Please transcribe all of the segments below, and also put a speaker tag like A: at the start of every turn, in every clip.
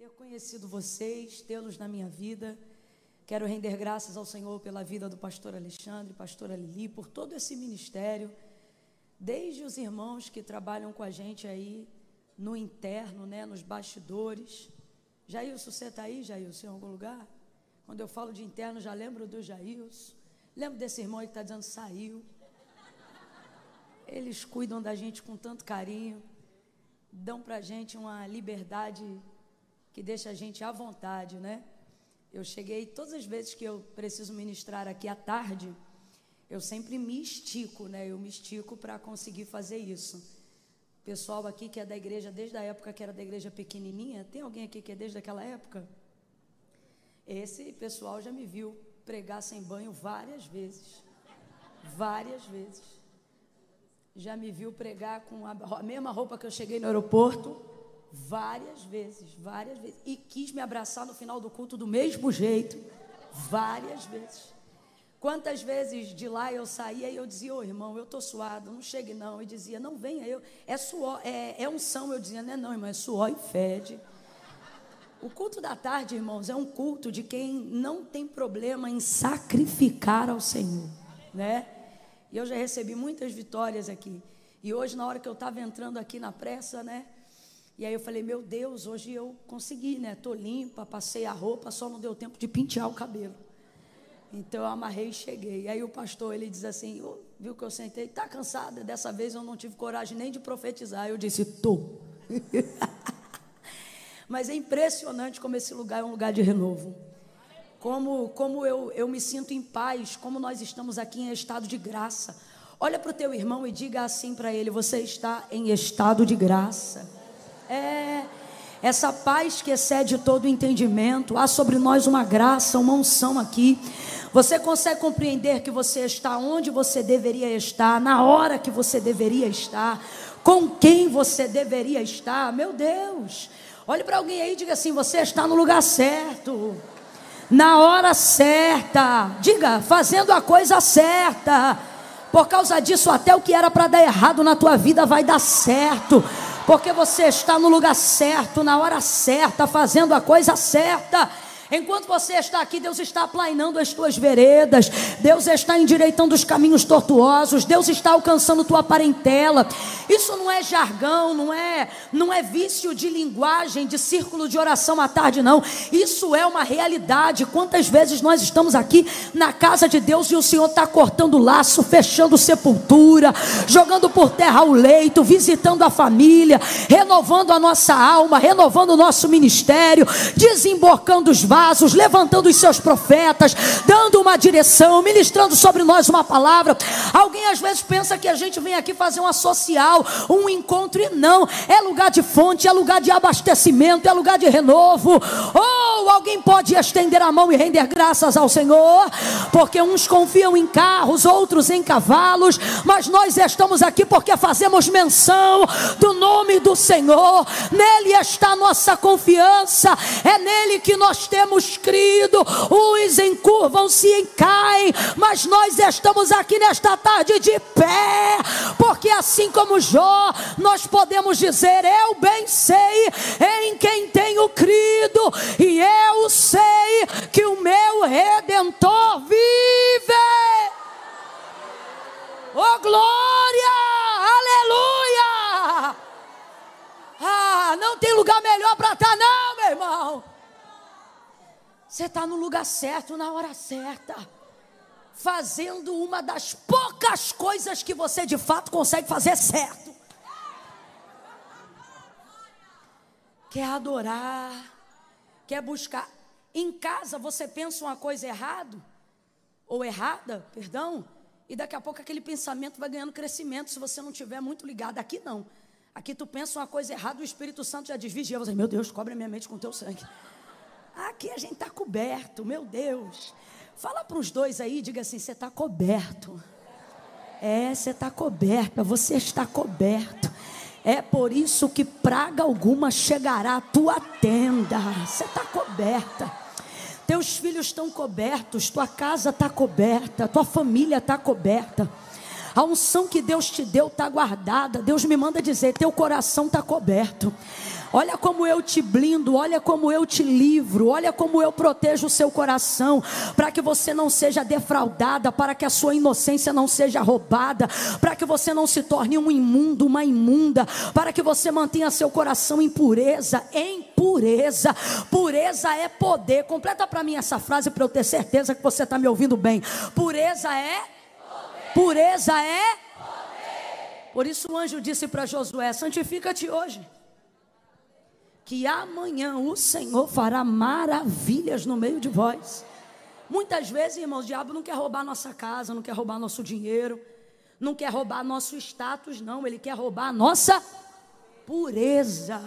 A: ter conhecido vocês, tê-los na minha vida. Quero render graças ao Senhor pela vida do pastor Alexandre, pastora Lili, por todo esse ministério, desde os irmãos que trabalham com a gente aí no interno, né, nos bastidores. Jailson, você está aí, Jailson, em algum lugar? Quando eu falo de interno, já lembro do Jailson. Lembro desse irmão aí que está dizendo saiu. Eles cuidam da gente com tanto carinho, dão para a gente uma liberdade que deixa a gente à vontade, né? Eu cheguei, todas as vezes que eu preciso ministrar aqui à tarde, eu sempre me estico, né? Eu me estico para conseguir fazer isso. O pessoal aqui que é da igreja, desde a época que era da igreja pequenininha, tem alguém aqui que é desde aquela época? Esse pessoal já me viu pregar sem banho várias vezes. Várias vezes. Já me viu pregar com a mesma roupa que eu cheguei no aeroporto, várias vezes, e quis me abraçar no final do culto do mesmo jeito, várias vezes. Quantas vezes de lá eu saía e eu dizia, ô irmão, eu estou suado, não chegue não, e dizia, não venha, é suor, é unção, eu dizia, não irmão, é suor e fede. O culto da tarde, irmãos, é um culto de quem não tem problema em sacrificar ao Senhor, né? E eu já recebi muitas vitórias aqui, e hoje na hora que eu estava entrando aqui na pressa, né? E aí eu falei, meu Deus, hoje eu consegui, né? Estou limpa, passei a roupa, só não deu tempo de pentear o cabelo. Então eu amarrei e cheguei. E aí o pastor, ele diz assim, viu que eu sentei, está cansada? Dessa vez eu não tive coragem nem de profetizar. Eu disse, estou. Mas é impressionante como esse lugar é um lugar de renovo. Como eu me sinto em paz, como nós estamos aqui em estado de graça. Olha para o teu irmão e diga assim para ele, você está em estado de graça. Essa paz que excede todo o entendimento, há sobre nós uma graça, uma unção aqui. Você consegue compreender que você está onde você deveria estar, na hora que você deveria estar, com quem você deveria estar? Meu Deus, olhe para alguém aí e diga assim, você está no lugar certo, na hora certa, diga, fazendo a coisa certa. Por causa disso, até o que era para dar errado na tua vida vai dar certo, porque você está no lugar certo, na hora certa, fazendo a coisa certa. Enquanto você está aqui, Deus está aplainando as tuas veredas, Deus está endireitando os caminhos tortuosos, Deus está alcançando tua parentela. Isso não é jargão, não é vício de linguagem, de círculo de oração à tarde, não. Isso é uma realidade. Quantas vezes nós estamos aqui na casa de Deus e o Senhor está cortando laço, fechando sepultura, jogando por terra o leito, visitando a família, renovando a nossa alma, renovando o nosso ministério, desembocando os vasos, levantando os seus profetas, dando uma direção, ministrando sobre nós uma palavra. Alguém às vezes pensa que a gente vem aqui fazer uma social, um encontro, e não, é lugar de fonte, é lugar de abastecimento, é lugar de renovo. Ou alguém pode estender a mão e render graças ao Senhor, porque uns confiam em carros, outros em cavalos, mas nós estamos aqui porque fazemos menção do nome do Senhor. Nele está a nossa confiança, é nele que nós temos crido. Uns encurvam-se e caem, mas nós estamos aqui nesta tarde de pé, porque assim como Jó, nós podemos dizer, eu bem sei em quem tenho crido, e eu sei que o meu Redentor vive. Oh glória, aleluia. Não tem lugar melhor para estar não, meu irmão. Você está no lugar certo, na hora certa, fazendo uma das poucas coisas que você de fato consegue fazer certo. Quer adorar, quer buscar. Em casa você pensa uma coisa errada, e daqui a pouco aquele pensamento vai ganhando crescimento, se você não estiver muito ligado. Aqui não, aqui tu pensa uma coisa errada, o Espírito Santo já desvigia, você, meu Deus, cobre a minha mente com teu sangue. Aqui a gente está coberto, meu Deus. Fala para os dois aí, diga assim, você está coberto. Você está coberta, você está coberto. É por isso que praga alguma chegará à tua tenda. Você está coberta. Teus filhos estão cobertos, tua casa está coberta, tua família está coberta. A unção que Deus te deu está guardada. Deus me manda dizer, teu coração está coberto. Olha como eu te blindo, olha como eu te livro, olha como eu protejo o seu coração, para que você não seja defraudada, para que a sua inocência não seja roubada, para que você não se torne um imundo, uma imunda, para que você mantenha seu coração em pureza, pureza é poder. Completa para mim essa frase para eu ter certeza que você está me ouvindo bem. Pureza é poder. Pureza é poder. Por isso o anjo disse para Josué, santifica-te hoje, que amanhã o Senhor fará maravilhas no meio de vós. Muitas vezes, irmãos, o diabo não quer roubar nossa casa, não quer roubar nosso dinheiro, não quer roubar nosso status, não. Ele quer roubar a nossa pureza.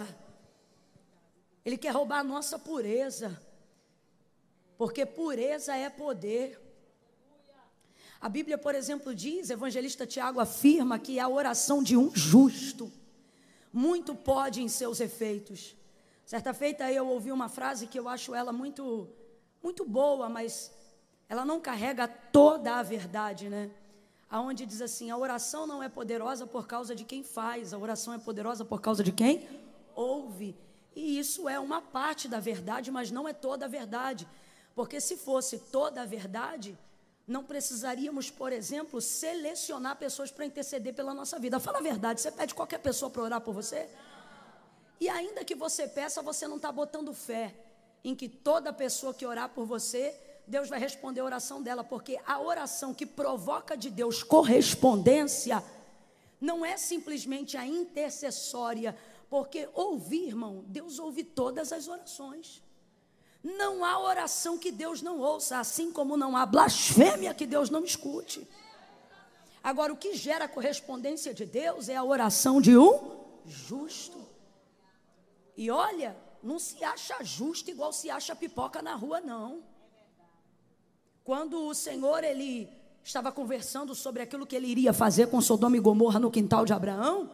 A: Ele quer roubar a nossa pureza, porque pureza é poder. A Bíblia, por exemplo, diz, evangelista Tiago afirma que a oração de um justo muito pode em seus efeitos. Certa feita eu ouvi uma frase que eu acho ela muito boa, mas ela não carrega toda a verdade, né? Aonde diz assim, a oração não é poderosa por causa de quem faz, a oração é poderosa por causa de quem ouve. E isso é uma parte da verdade, mas não é toda a verdade. Porque se fosse toda a verdade, não precisaríamos, por exemplo, selecionar pessoas para interceder pela nossa vida. Fala a verdade, você pede qualquer pessoa para orar por você? E ainda que você peça, você não está botando fé em que toda pessoa que orar por você, Deus vai responder a oração dela, porque a oração que provoca de Deus correspondência não é simplesmente a intercessória, porque ouvir, irmão, Deus ouve todas as orações. Não há oração que Deus não ouça, assim como não há blasfêmia que Deus não escute. Agora, o que gera correspondência de Deus é a oração de um justo. E olha, não se acha justo igual se acha pipoca na rua, não. Quando o Senhor, ele estava conversando sobre aquilo que ele iria fazer com Sodoma e Gomorra no quintal de Abraão,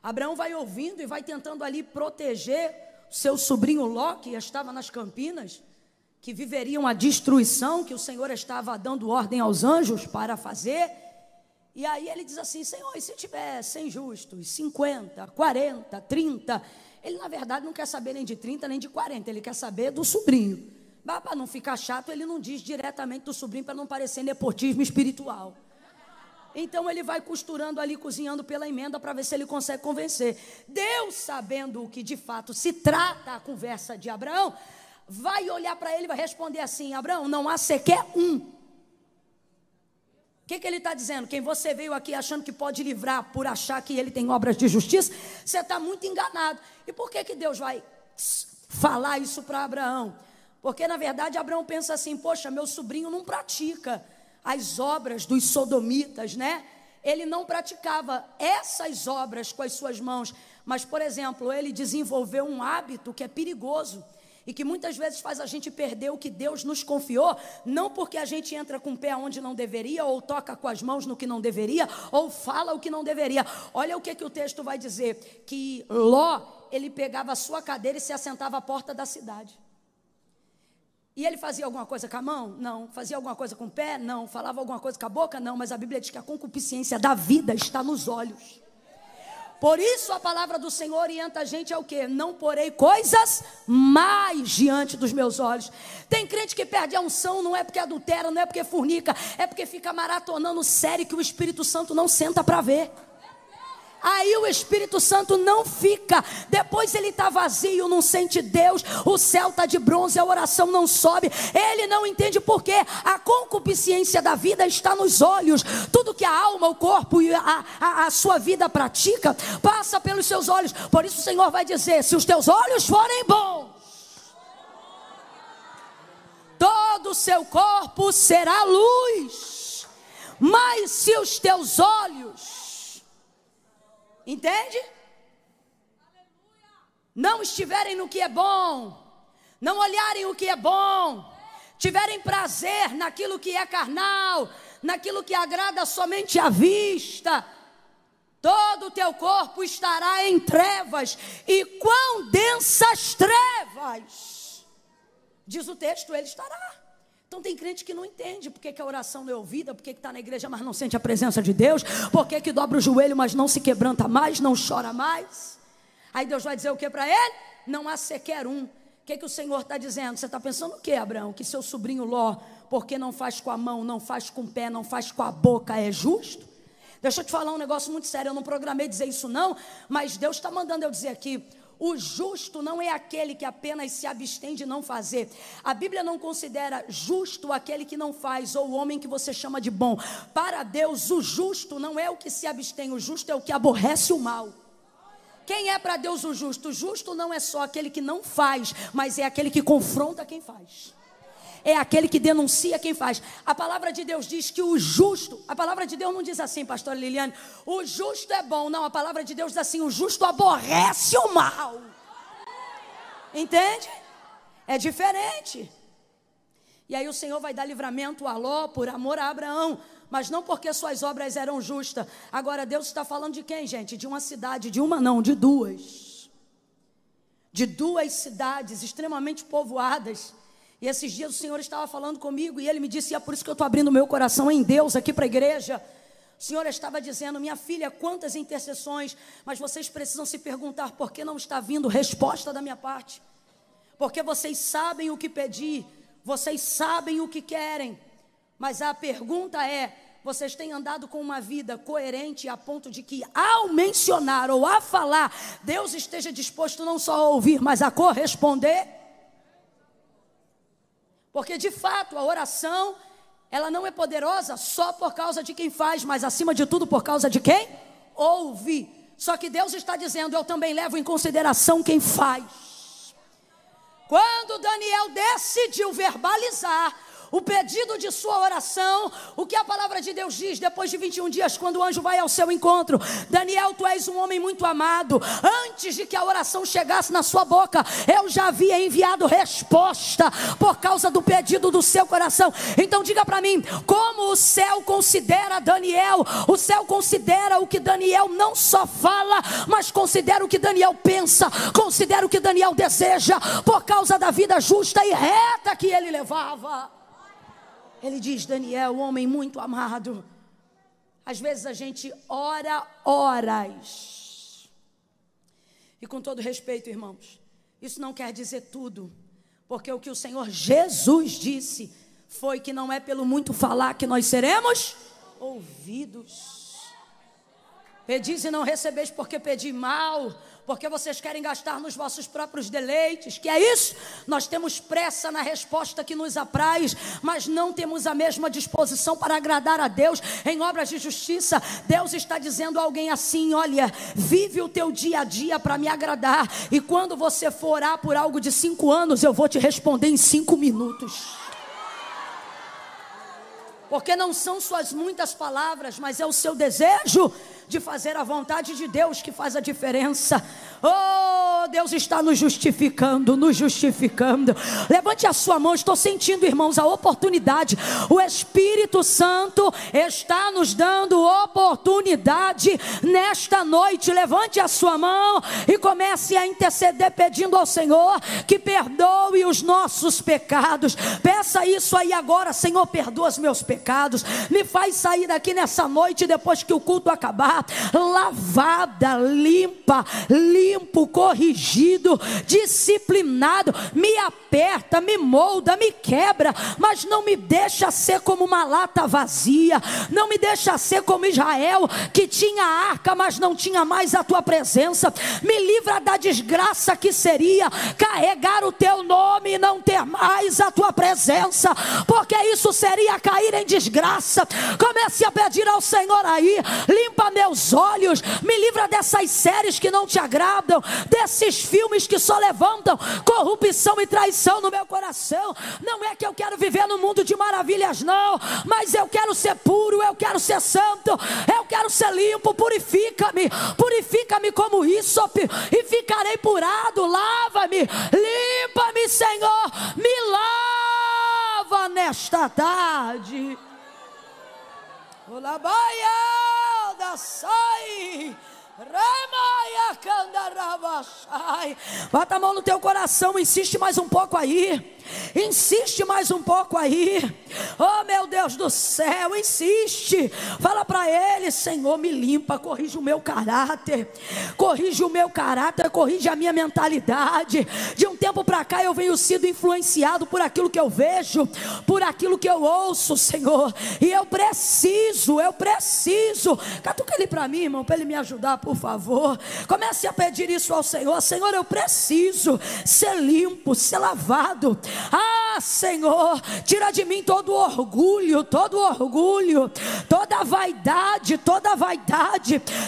A: Abraão vai ouvindo e vai tentando ali proteger seu sobrinho Ló, que estava nas Campinas, que viveriam a destruição que o Senhor estava dando ordem aos anjos para fazer. E aí ele diz assim, Senhor, e se tiver 100 justos, 50, 40, 30... Ele, na verdade, não quer saber nem de 30, nem de 40. Ele quer saber do sobrinho. Mas, para não ficar chato, ele não diz diretamente do sobrinho, para não parecer nepotismo espiritual. Então, ele vai costurando ali, cozinhando pela emenda, para ver se ele consegue convencer. Deus, sabendo o que de fato se trata a conversa de Abraão, vai olhar para ele e vai responder assim, Abraão, não há sequer um. O que ele está dizendo? Quem você veio aqui achando que pode livrar por achar que ele tem obras de justiça, você está muito enganado. E por que Deus vai falar isso para Abraão? Porque na verdade Abraão pensa assim, poxa, meu sobrinho não pratica as obras dos sodomitas, né? Ele não praticava essas obras com as suas mãos, mas, por exemplo, ele desenvolveu um hábito que é perigoso, e que muitas vezes faz a gente perder o que Deus nos confiou, não porque a gente entra com o pé onde não deveria, ou toca com as mãos no que não deveria, ou fala o que não deveria. Olha o que o texto vai dizer, que Ló, ele pegava a sua cadeira e se assentava à porta da cidade. E ele fazia alguma coisa com a mão? Não. Fazia alguma coisa com o pé? Não. Falava alguma coisa com a boca? Não. Mas a Bíblia diz que a concupiscência da vida está nos olhos. Por isso a palavra do Senhor orienta a gente ao quê? Não porei coisas mais diante dos meus olhos. Tem crente que perde a unção, não é porque adultera, não é porque fornica, é porque fica maratonando série que o Espírito Santo não senta para ver. Aí o Espírito Santo não fica, depois ele está vazio, não sente Deus, o céu está de bronze, a oração não sobe, ele não entende porque a concupiscência da vida está nos olhos. Tudo que a alma, o corpo e a sua vida pratica, passa pelos seus olhos. Por isso o Senhor vai dizer, se os teus olhos forem bons, todo o seu corpo será luz. Mas se os teus olhos, entende? Não estiverem no que é bom, não olharem o que é bom, tiverem prazer naquilo que é carnal, naquilo que agrada somente à vista, todo o teu corpo estará em trevas. E quão densas trevas, diz o texto, ele estará. Então tem crente que não entende porque que a oração não é ouvida, porque que está na igreja, mas não sente a presença de Deus, porque que dobra o joelho, mas não se quebranta mais, não chora mais. Aí Deus vai dizer o que para ele? Não há sequer um. O que o Senhor está dizendo? Você está pensando o que, Abraão? Que seu sobrinho Ló, porque não faz com a mão, não faz com o pé, não faz com a boca, é justo? Deixa eu te falar um negócio muito sério, eu não programei dizer isso não, mas Deus está mandando eu dizer aqui. O justo não é aquele que apenas se abstém de não fazer. A Bíblia não considera justo aquele que não faz, ou o homem que você chama de bom. Para Deus, o justo não é o que se abstém, o justo é o que aborrece o mal. Quem é para Deus o justo? O justo não é só aquele que não faz, mas é aquele que confronta quem faz. É aquele que denuncia quem faz. A palavra de Deus diz que o justo, a palavra de Deus não diz assim, pastora Liliane, o justo é bom. Não, a palavra de Deus diz assim, o justo aborrece o mal. Entende? É diferente. E aí o Senhor vai dar livramento a Ló por amor a Abraão, mas não porque suas obras eram justas. Agora Deus está falando de quem, gente? De uma cidade, de uma não, de duas. De duas cidades extremamente povoadas. E esses dias o Senhor estava falando comigo e Ele me disse, e é por isso que eu estou abrindo meu coração em Deus aqui para a igreja. O Senhor estava dizendo, minha filha, quantas intercessões, mas vocês precisam se perguntar por que não está vindo resposta da minha parte. Porque vocês sabem o que pedir, vocês sabem o que querem, mas a pergunta é, vocês têm andado com uma vida coerente a ponto de que ao mencionar ou a falar, Deus esteja disposto não só a ouvir, mas a corresponder? Porque de fato a oração, ela não é poderosa só por causa de quem faz, mas acima de tudo por causa de quem ouve. Só que Deus está dizendo, eu também levo em consideração quem faz. Quando Daniel decidiu verbalizar o pedido de sua oração, o que a palavra de Deus diz depois de 21 dias, quando o anjo vai ao seu encontro? Daniel, tu és um homem muito amado, antes de que a oração chegasse na sua boca, eu já havia enviado resposta, por causa do pedido do seu coração. Então diga para mim, como o céu considera Daniel? O céu considera o que Daniel não só fala, mas considera o que Daniel pensa, considera o que Daniel deseja, por causa da vida justa e reta que ele levava. Ele diz, Daniel, homem muito amado. Às vezes a gente ora horas. E com todo respeito, irmãos, isso não quer dizer tudo. Porque o que o Senhor Jesus disse foi que não é pelo muito falar que nós seremos ouvidos. Pedis e não recebeis porque pedi mal, porque vocês querem gastar nos vossos próprios deleites. Que é isso? Nós temos pressa na resposta que nos apraz, mas não temos a mesma disposição para agradar a Deus em obras de justiça. Deus está dizendo a alguém assim, olha, vive o teu dia a dia para me agradar, e quando você for orar por algo de 5 anos, eu vou te responder em 5 minutos. Porque não são suas muitas palavras, mas é o seu desejo de fazer a vontade de Deus que faz a diferença. Oh, Deus está nos justificando, nos justificando. Levante a sua mão, estou sentindo, irmãos, a oportunidade. O Espírito Santo está nos dando oportunidade nesta noite. Levante a sua mão e comece a interceder pedindo ao Senhor que perdoe os nossos pecados. Peça isso aí agora, Senhor, perdoa os meus pecados. Me faz sair daqui nessa noite, depois que o culto acabar, lavada, limpa, limpo, corrigido, disciplinado. Me aperta, me molda, me quebra, mas não me deixa ser como uma lata vazia. Não me deixa ser como Israel, que tinha a arca, mas não tinha mais a tua presença. Me livra da desgraça que seria carregar o teu nome e não ter mais a tua presença, porque isso seria cair em desgraça. Comece a pedir ao Senhor aí, limpa meus olhos, me livra dessas séries que não te agradam, desses filmes que só levantam corrupção e traição no meu coração. Não é que eu quero viver no mundo de maravilhas não, mas eu quero ser puro, eu quero ser santo, eu quero ser limpo. Purifica-me como ísope e ficarei purado. Lava-me, limpa-me, Senhor, me lava nesta tarde. Olabaia da sai, remaia candarabachai. Bota a mão no teu coração, insiste mais um pouco aí. Insiste mais um pouco aí. Oh, meu Deus do céu, insiste. Fala para Ele: Senhor, me limpa, corrige o meu caráter. Corrige o meu caráter, corrige a minha mentalidade. De um tempo para cá eu venho sido influenciado por aquilo que eu vejo, por aquilo que eu ouço, Senhor. E eu preciso. Catuca ele para mim, irmão, para ele me ajudar, por favor. Comece a pedir isso ao Senhor. Senhor, eu preciso ser limpo, ser lavado. Ah, Senhor, tira de mim todo orgulho, toda vaidade,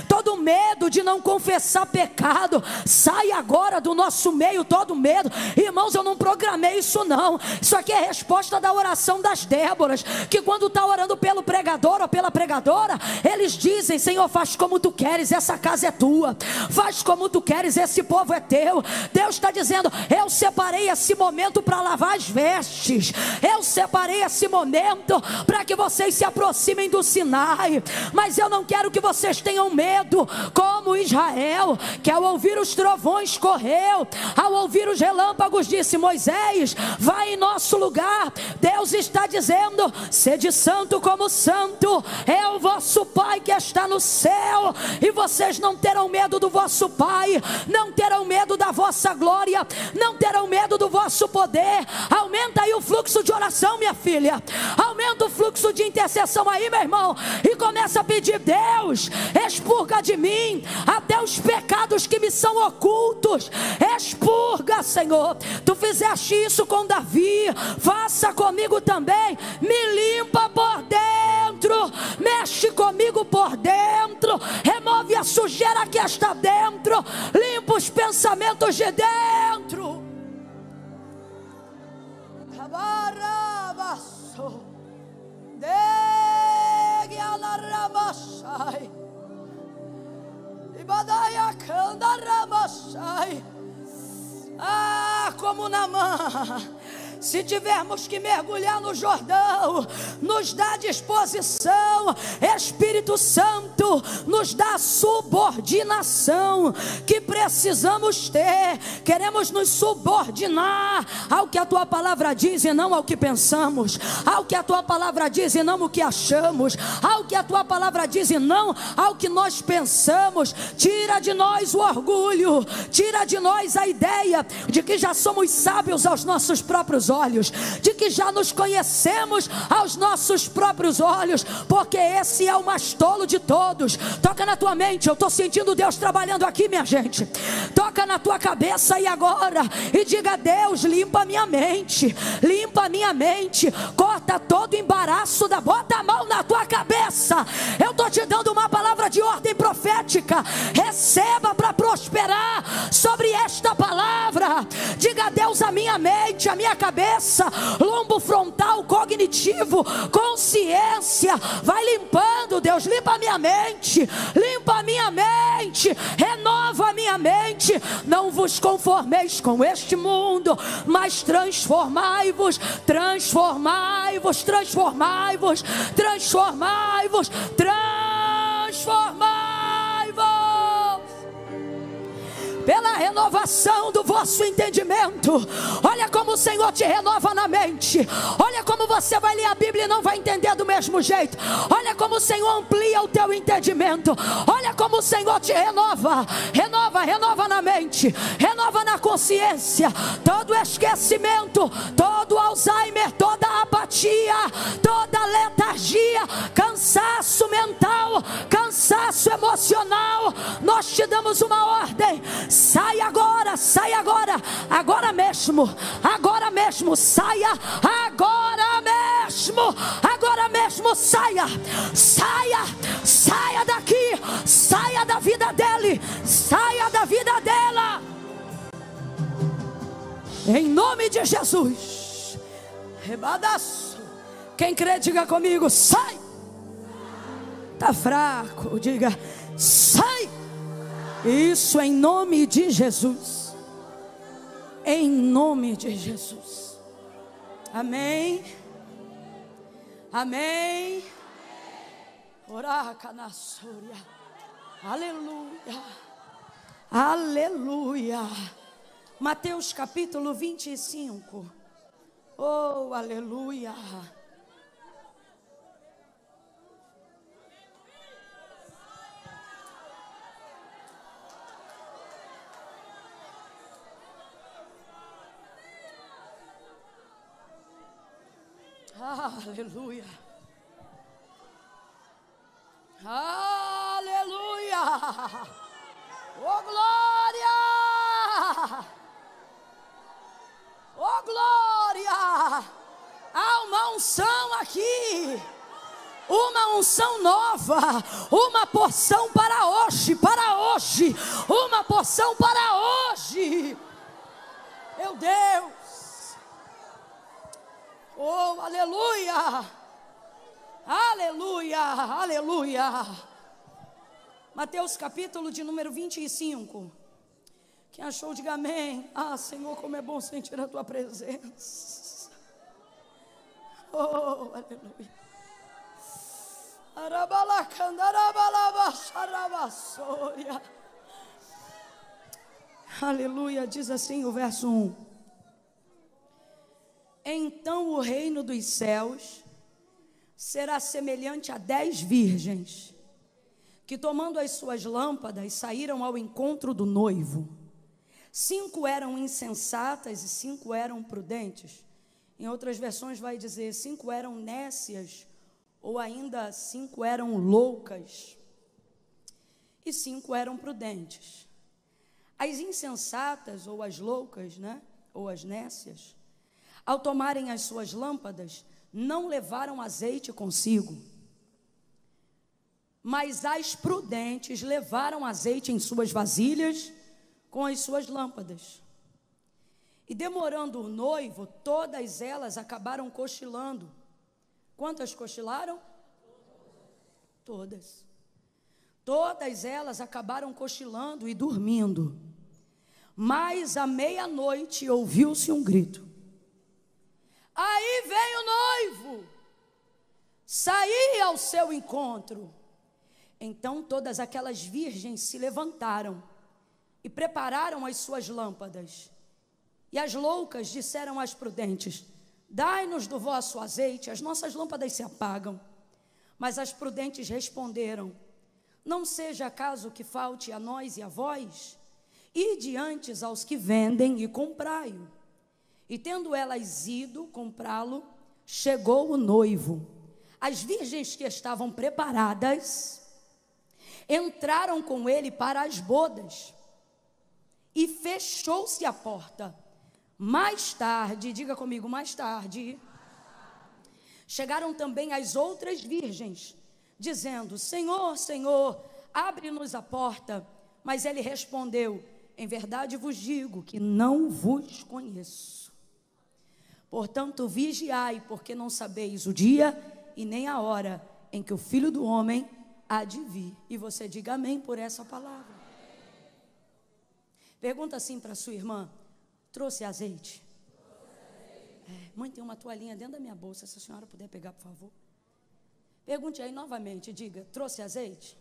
A: todo medo de não confessar pecado. Sai agora do nosso meio todo medo. Irmãos, eu não programei isso não. Isso aqui é resposta da oração das Déboras, que quando está orando pelo pregador ou pela pregadora, eles dizem: Senhor, faz como tu queres, essa casa é tua. Faz como tu queres, esse povo é teu. Deus está dizendo: eu separei esse momento para lavar as vestes. Eu separei esse momento para que vocês se aproximem do Sinai. Mas eu não quero que vocês tenham medo, como Israel, que ao ouvir os trovões correu, ao ouvir os relâmpagos disse: Moisés, vai em nosso lugar. Deus está dizendo: sede santo como santo é o vosso Pai que está no céu. E vocês não terão medo do vosso Pai, não terão medo da vossa glória, não terão medo do vosso poder. Aumenta aí o fluxo de oração, minha filha. Aumenta o fluxo de intercessão aí, meu irmão. E começa a pedir: Deus, expurga de mim até os pecados que me são ocultos. Expurga, Senhor. Tu fizeste isso com Davi, faça comigo também. Me limpa por dentro, mexe comigo por dentro, remove a sujeira que está dentro, limpa os pensamentos de dentro. Ah, como Naamã, se tivermos que mergulhar no Jordão, nos dá disposição. Espírito Santo, nos dá a subordinação que precisamos ter. Queremos nos subordinar ao que a tua palavra diz e não ao que pensamos, ao que a tua palavra diz e não o que achamos, ao que a tua palavra diz e não ao que nós pensamos. Tira de nós o orgulho, tira de nós a ideia de que já somos sábios aos nossos próprios olhos, de que já nos conhecemos aos nossos próprios olhos, porque esse é o mais tolo de todos. Toca na tua mente, eu estou sentindo Deus trabalhando aqui, minha gente. Toca na tua cabeça e agora, e diga: Deus, limpa a minha mente, limpa a minha mente, corta todo o embaraço bota a mão na tua cabeça. Eu estou te dando uma palavra de ordem profética. Receba para prosperar sobre esta palavra. Diga: Deus, a minha mente, a minha cabeça, lombo frontal, cognitivo, consciência, vai limpando. Deus, limpa a minha mente, limpa a minha mente, renova a minha mente. Não vos conformeis com este mundo, mas transformai-vos, transformai-vos, transformai-vos, transformai-vos, transformai-vos pela renovação do vosso entendimento. Olha como o Senhor te renova na mente. Olha como você vai ler a Bíblia e não vai entender do mesmo jeito. Olha como o Senhor amplia o teu entendimento. Olha como o Senhor te renova. Renova na mente, renova na consciência. Todo esquecimento, todo Alzheimer, toda apatia, toda letargia, cansaço mental, cansaço emocional, nós te damos uma ordem: sai agora, agora mesmo, saia, agora mesmo, saia daqui, saia da vida dele, saia da vida dela, em nome de Jesus. Rebadaço. Quem crê, diga comigo: sai. Tá fraco, diga: sai. Isso, em nome de Jesus. Em nome de Jesus. Amém. Amém. Oraca na súria. Aleluia. Aleluia. Mateus capítulo 25. Oh, aleluia. Aleluia. Aleluia. Oh, glória. Oh, glória. Há uma unção aqui. Uma unção nova. Uma porção para hoje. Para hoje. Uma porção para hoje. Meu Deus. Oh, aleluia, aleluia, aleluia. Mateus capítulo de número 25. Quem achou, diga amém. Ah, Senhor, como é bom sentir a tua presença. Oh, aleluia. Aleluia, diz assim o verso 1. Então o reino dos céus será semelhante a 10 virgens, que tomando as suas lâmpadas, saíram ao encontro do noivo. 5 eram insensatas e 5 eram prudentes. Em outras versões vai dizer, 5 eram nécias, ou ainda 5 eram loucas, e 5 eram prudentes. As insensatas, ou as loucas, né? Ou as nécias, ao tomarem as suas lâmpadas, não levaram azeite consigo. Mas as prudentes levaram azeite em suas vasilhas com as suas lâmpadas. E demorando o noivo, todas elas acabaram cochilando. Quantas cochilaram? Todas. Todas elas acabaram cochilando e dormindo. Mas à meia-noite ouviu-se um grito. Aí vem o noivo, saí ao seu encontro. Então todas aquelas virgens se levantaram e prepararam as suas lâmpadas. E as loucas disseram às prudentes: dai-nos do vosso azeite, as nossas lâmpadas se apagam. Mas as prudentes responderam: não seja acaso que falte a nós e a vós? Ide antes aos que vendem e comprai-o. E tendo elas ido comprá-lo, chegou o noivo. As virgens que estavam preparadas entraram com ele para as bodas. E fechou-se a porta. Mais tarde, diga comigo, mais tarde, chegaram também as outras virgens, dizendo: Senhor, Senhor, abre-nos a porta. Mas ele respondeu: em verdade vos digo que não vos conheço. Portanto, vigiai, porque não sabeis o dia e nem a hora em que o Filho do Homem há de vir. E você diga amém por essa palavra. Pergunta assim para sua irmã: trouxe azeite? Mãe, tem uma toalhinha dentro da minha bolsa, se a senhora puder pegar, por favor. Pergunte aí novamente, diga: trouxe azeite?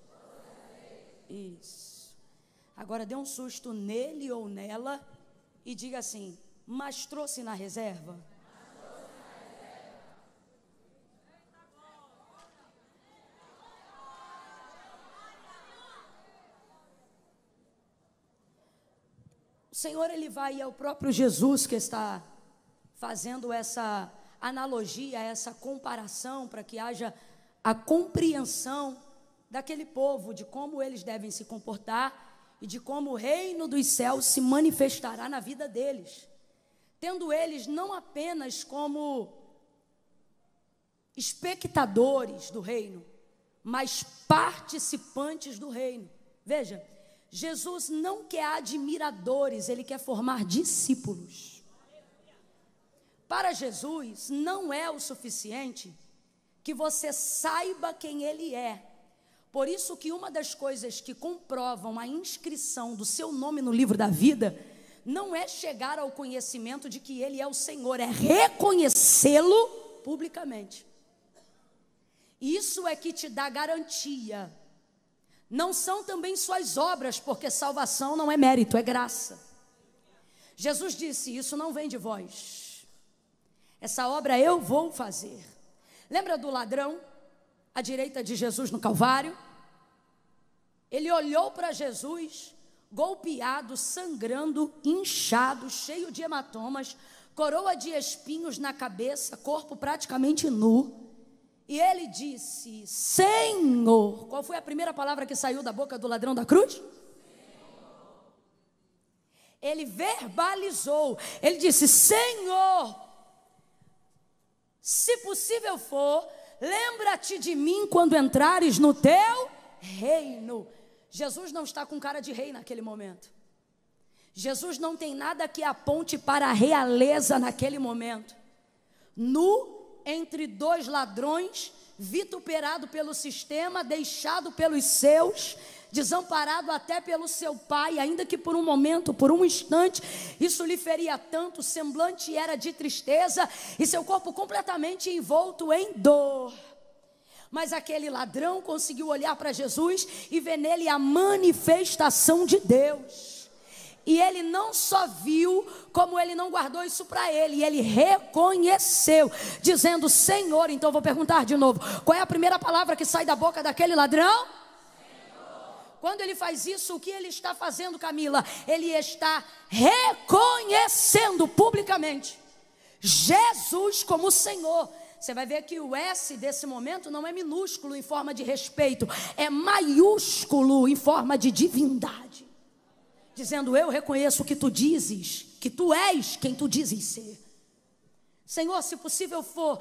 A: Isso. Agora dê um susto nele ou nela e diga assim: mas trouxe na reserva? O Senhor, Ele vai, é o próprio Jesus que está fazendo essa analogia, essa comparação, para que haja a compreensão daquele povo, de como eles devem se comportar e de como o reino dos céus se manifestará na vida deles, tendo eles não apenas como espectadores do reino, mas participantes do reino. Veja, Jesus não quer admiradores, Ele quer formar discípulos. Para Jesus, não é o suficiente que você saiba quem Ele é. Por isso que uma das coisas que comprovam a inscrição do seu nome no livro da vida, não é chegar ao conhecimento de que Ele é o Senhor, é reconhecê-lo publicamente. Isso é que te dá garantia. Não são também suas obras, porque salvação não é mérito, é graça. Jesus disse: isso não vem de vós, Essa obra eu vou fazer. Lembra do ladrão à direita de Jesus no Calvário? Ele olhou para Jesus, golpeado, sangrando, inchado, cheio de hematomas, coroa de espinhos na cabeça, corpo praticamente nu. E ele disse: Senhor. Qual foi a primeira palavra que saiu da boca do ladrão da cruz? Senhor. Ele verbalizou, ele disse: Senhor, se possível for, lembra-te de mim quando entrares no teu reino. Jesus não está com cara de rei naquele momento. Jesus não tem nada que aponte para a realeza naquele momento. Nu, entre dois ladrões, vituperado pelo sistema, deixado pelos seus, desamparado até pelo seu pai, ainda que por um momento, por um instante, isso lhe feria tanto, o semblante era de tristeza e seu corpo completamente envolto em dor. Mas aquele ladrão conseguiu olhar para Jesus e ver nele a manifestação de Deus. E ele não só viu, como ele não guardou isso para ele, ele reconheceu, dizendo: Senhor. Então eu vou perguntar de novo: qual é a primeira palavra que sai da boca daquele ladrão? Senhor. Quando ele faz isso, o que ele está fazendo, Camila? Ele está reconhecendo publicamente Jesus como Senhor. Você vai ver que o S desse momento não é minúsculo em forma de respeito, é maiúsculo em forma de divindade. Dizendo: eu reconheço o que tu dizes, que tu és quem tu dizes ser. Senhor, se possível for,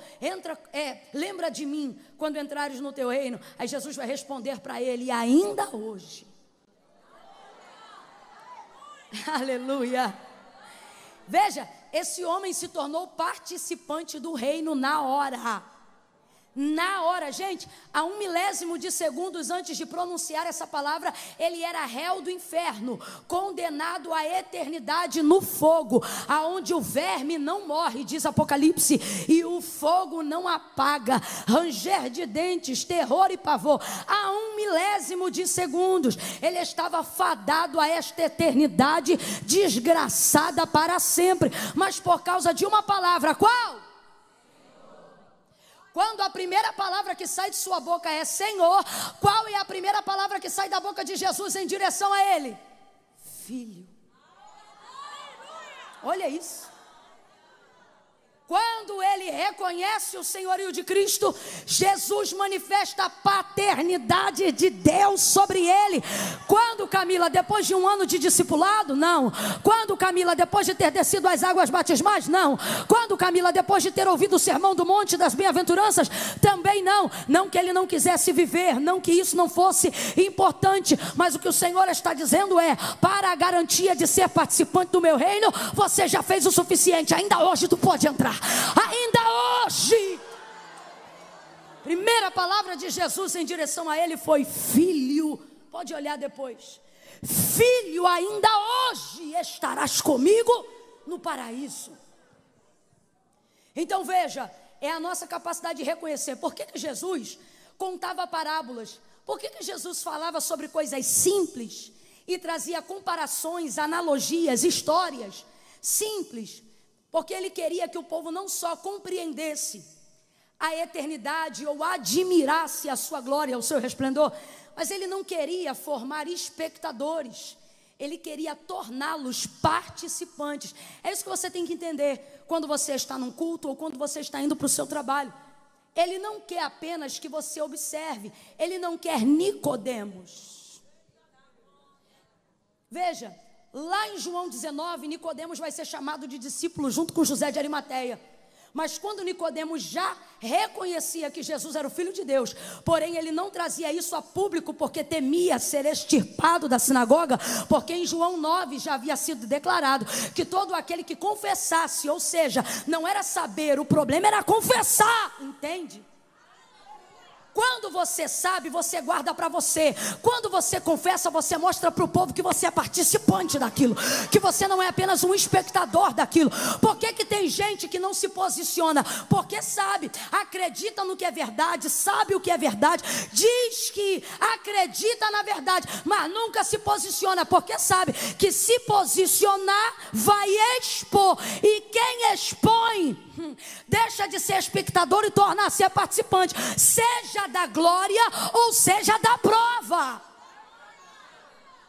A: lembra de mim quando entrares no teu reino. Aí Jesus vai responder para ele: ainda hoje. Aleluia. Veja, esse homem se tornou participante do reino na hora. Na hora, gente, a 1 milésimo de segundos antes de pronunciar essa palavra, ele era réu do inferno, condenado à eternidade no fogo, aonde o verme não morre, diz Apocalipse, e o fogo não apaga, ranger de dentes, terror e pavor. A 1 milésimo de segundos, ele estava fadado a esta eternidade desgraçada para sempre, mas por causa de uma palavra. Qual? Quando a primeira palavra que sai de sua boca é Senhor, qual é a primeira palavra que sai da boca de Jesus em direção a ele? Filho. Olha isso. Quando ele reconhece o senhorio de Cristo, Jesus manifesta a paternidade de Deus sobre ele. Quando, Camila? Depois de um ano de discipulado? Não. Quando, Camila? Depois de ter descido as águas batismais? Não. Quando, Camila? Depois de ter ouvido o sermão do monte das bem-aventuranças? Também não. Não que ele não quisesse viver, não que isso não fosse importante, mas o que o Senhor está dizendo é: para a garantia de ser participante do meu reino, você já fez o suficiente, ainda hoje tu pode entrar. Ainda hoje. Primeira palavra de Jesus em direção a ele foi filho. Pode olhar depois. Filho, ainda hoje estarás comigo no paraíso. Então veja, é a nossa capacidade de reconhecer. Por que Jesus contava parábolas? Por que Jesus falava sobre coisas simples e trazia comparações, analogias, histórias simples? Porque ele queria que o povo não só compreendesse a eternidade ou admirasse a sua glória, o seu resplendor, mas ele não queria formar espectadores, ele queria torná-los participantes. É isso que você tem que entender quando você está num culto ou quando você está indo para o seu trabalho. Ele não quer apenas que você observe, ele não quer Nicodemos. Veja, lá em João 19, Nicodemos vai ser chamado de discípulo junto com José de Arimateia. Mas quando Nicodemos já reconhecia que Jesus era o Filho de Deus, porém ele não trazia isso a público porque temia ser extirpado da sinagoga, porque em João 9 já havia sido declarado que todo aquele que confessasse, ou seja, não era saber, o problema era confessar, entende? Quando você sabe, você guarda para você. Quando você confessa, você mostra para o povo que você é participante daquilo, que você não é apenas um espectador daquilo. Por que tem gente que não se posiciona? Porque sabe, acredita no que é verdade, sabe o que é verdade, diz que acredita na verdade, mas nunca se posiciona, porque sabe que se posicionar vai expor, e quem expõe põe, deixa de ser espectador e tornar-se participante, seja da glória ou seja da prova.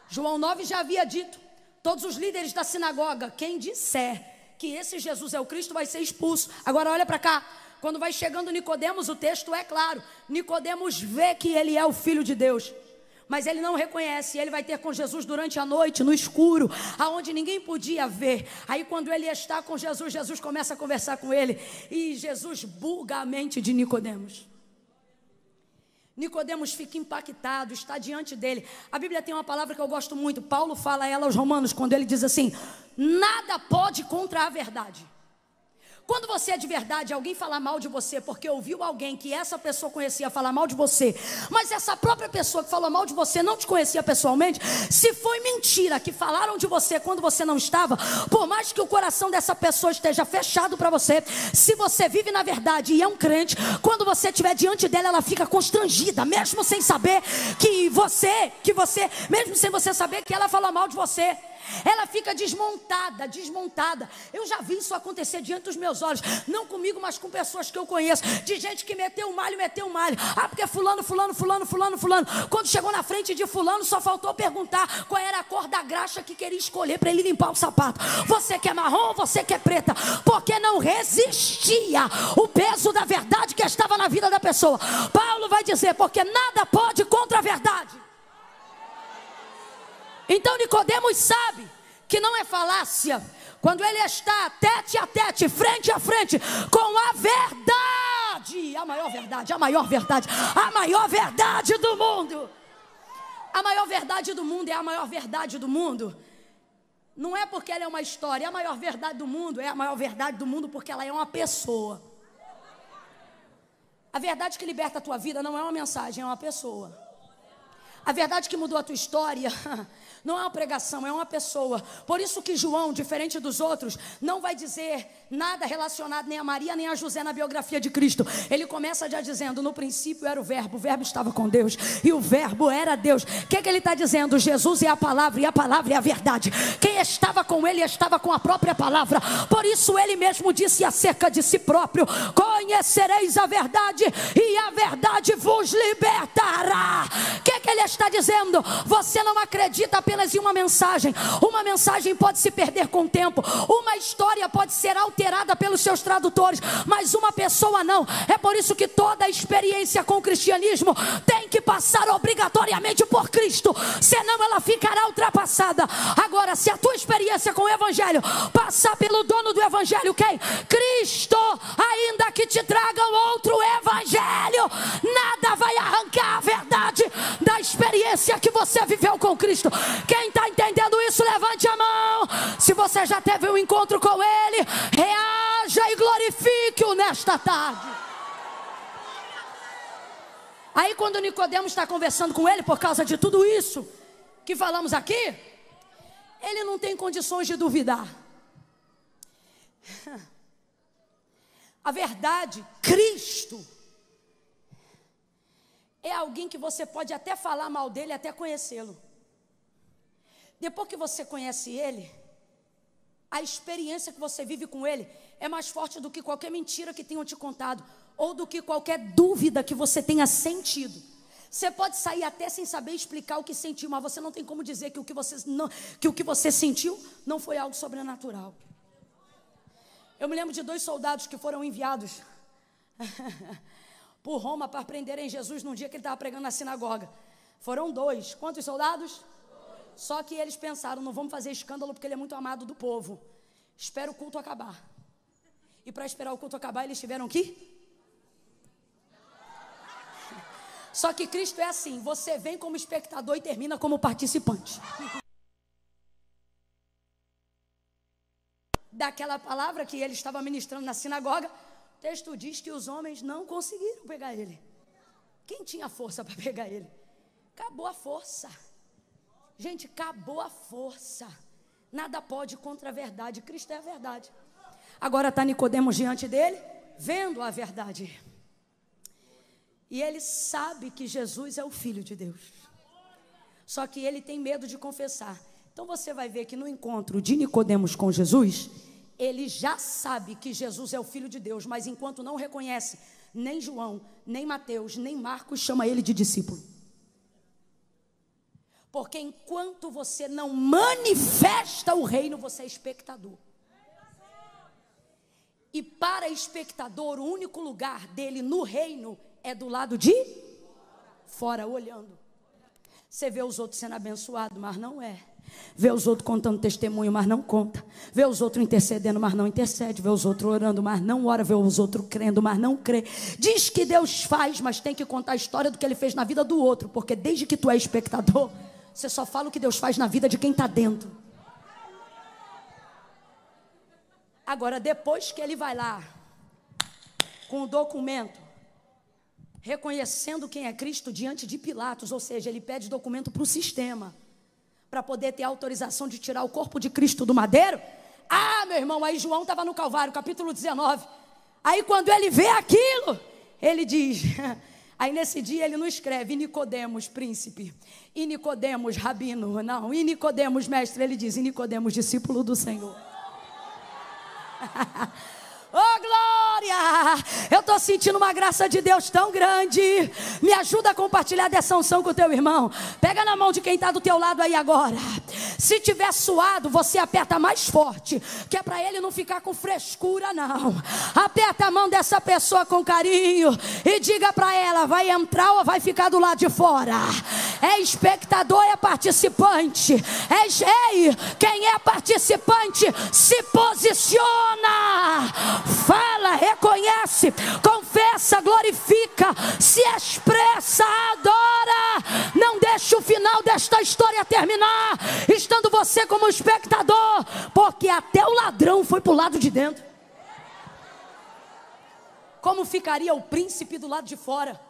A: João 9 já havia dito: todos os líderes da sinagoga, quem disser que esse Jesus é o Cristo vai ser expulso. Agora olha para cá, quando vai chegando Nicodemos, o texto é claro, Nicodemos vê que ele é o Filho de Deus, mas ele não reconhece. Ele vai ter com Jesus durante a noite, no escuro, aonde ninguém podia ver. Aí quando ele está com Jesus, Jesus começa a conversar com ele, e Jesus buga a mente de Nicodemos. Nicodemos fica impactado, está diante dele. A Bíblia tem uma palavra que eu gosto muito, Paulo fala ela aos Romanos, quando ele diz assim: nada pode contra a verdade. Quando você é de verdade, alguém falar mal de você porque ouviu alguém que essa pessoa conhecia falar mal de você, mas essa própria pessoa que falou mal de você não te conhecia pessoalmente, se foi mentira que falaram de você quando você não estava, por mais que o coração dessa pessoa esteja fechado para você, se você vive na verdade e é um crente, quando você estiver diante dela, ela fica constrangida, mesmo sem saber que você, mesmo sem você saber que ela falou mal de você. Ela fica desmontada. Eu já vi isso acontecer diante dos meus olhos, não comigo, mas com pessoas que eu conheço, de gente que meteu um malho. Porque fulano, quando chegou na frente de fulano, só faltou perguntar qual era a cor da graxa que queria escolher para ele limpar o sapato. Você quer marrom, você quer preta? Porque não resistia o peso da verdade que estava na vida da pessoa. Paulo vai dizer: porque nada pode contra a verdade. Então Nicodemos sabe que não é falácia quando ele está tete a tete, frente a frente com a verdade, a maior verdade do mundo. A maior verdade do mundo é a maior verdade do mundo. Não é porque ela é uma história, a maior verdade do mundo é a maior verdade do mundo porque ela é uma pessoa. A verdade que liberta a tua vida não é uma mensagem, é uma pessoa. A verdade que mudou a tua história não é uma pregação, é uma pessoa. Por isso que João, diferente dos outros, não vai dizer nada relacionado nem a Maria nem a José na biografia de Cristo. Ele começa já dizendo: no princípio era o verbo estava com Deus, e o verbo era Deus. O que ele está dizendo? Jesus é a palavra, e a palavra é a verdade. Quem estava com ele estava com a própria palavra. Por isso ele mesmo disse acerca de si próprio: conhecereis a verdade, e a verdade vos libertará. O que ele está dizendo? Você não acredita apenas em uma mensagem. Uma mensagem pode se perder com o tempo, uma história pode ser alterada pelos seus tradutores, mas uma pessoa não. É por isso que toda experiência com o cristianismo tem que passar obrigatoriamente por Cristo, senão ela ficará ultrapassada. Agora, se a tua experiência com o evangelho passar pelo dono do evangelho, quem? Cristo, ainda que te tragam outro evangelho, nada vai arrancar a verdade da experiência que você viveu com Cristo. Quem está entendendo isso, levante a mão. Se você já teve um encontro com Ele, reaja e glorifique-o nesta tarde. Aí quando Nicodemos está conversando com ele, por causa de tudo isso que falamos aqui, ele não tem condições de duvidar. A verdade, Cristo, é alguém que você pode até falar mal dele, até conhecê-lo. Depois que você conhece ele, a experiência que você vive com ele é mais forte do que qualquer mentira que tenham te contado, ou do que qualquer dúvida que você tenha sentido. Você pode sair até sem saber explicar o que sentiu, mas você não tem como dizer que o que você sentiu não foi algo sobrenatural. Eu me lembro de 2 soldados que foram enviados por Roma para prenderem Jesus num dia que ele estava pregando na sinagoga. Foram 2. Quantos soldados? 2. Só que eles pensaram: não vamos fazer escândalo porque ele é muito amado do povo. Espera o culto acabar. E para esperar o culto acabar, eles tiveram que ir. Só que Cristo é assim: você vem como espectador e termina como participante. Daquela palavra que ele estava ministrando na sinagoga, o texto diz que os homens não conseguiram pegar ele. Quem tinha força para pegar ele? Acabou a força. Gente, acabou a força. Nada pode contra a verdade. Cristo é a verdade. Agora está Nicodemos diante dele, vendo a verdade. E ele sabe que Jesus é o Filho de Deus. Só que ele tem medo de confessar. Então você vai ver que no encontro de Nicodemos com Jesus, ele já sabe que Jesus é o Filho de Deus, mas enquanto não reconhece, nem João, nem Mateus, nem Marcos chama ele de discípulo. Porque enquanto você não manifesta o reino, você é espectador. E para espectador, o único lugar dele no reino é do lado de fora, olhando. Você vê os outros sendo abençoados, mas não é. Vê os outros contando testemunho, mas não conta. Vê os outros intercedendo, mas não intercede. Vê os outros orando, mas não ora. Vê os outros crendo, mas não crê. Diz que Deus faz, mas tem que contar a história do que Ele fez na vida do outro. Porque desde que tu é espectador, você só fala o que Deus faz na vida de quem está dentro. Agora, depois que ele vai lá, com o documento, reconhecendo quem é Cristo diante de Pilatos, ou seja, ele pede documento para o sistema, para poder ter autorização de tirar o corpo de Cristo do madeiro. Ah, meu irmão, aí João estava no Calvário, capítulo 19. Aí quando ele vê aquilo, ele diz... Aí nesse dia ele não escreve, e Nicodemos, príncipe, e Nicodemos, rabino, não, e Nicodemos, mestre, ele diz, e Nicodemos, discípulo do Senhor. Oh, glória! Eu estou sentindo uma graça de Deus tão grande. Me ajuda a compartilhar dessa unção com o teu irmão. Pega na mão de quem está do teu lado aí agora. Se tiver suado, você aperta mais forte, que é para ele não ficar com frescura, não. Aperta a mão dessa pessoa com carinho e diga para ela, vai entrar ou vai ficar do lado de fora? É espectador, é participante. Ei, quem é participante se posiciona. Fala, reconhece, confessa, glorifica, se expressa, adora. Não deixe o final desta história terminar estando você como espectador, porque até o ladrão foi para o lado de dentro. Como ficaria o príncipe do lado de fora?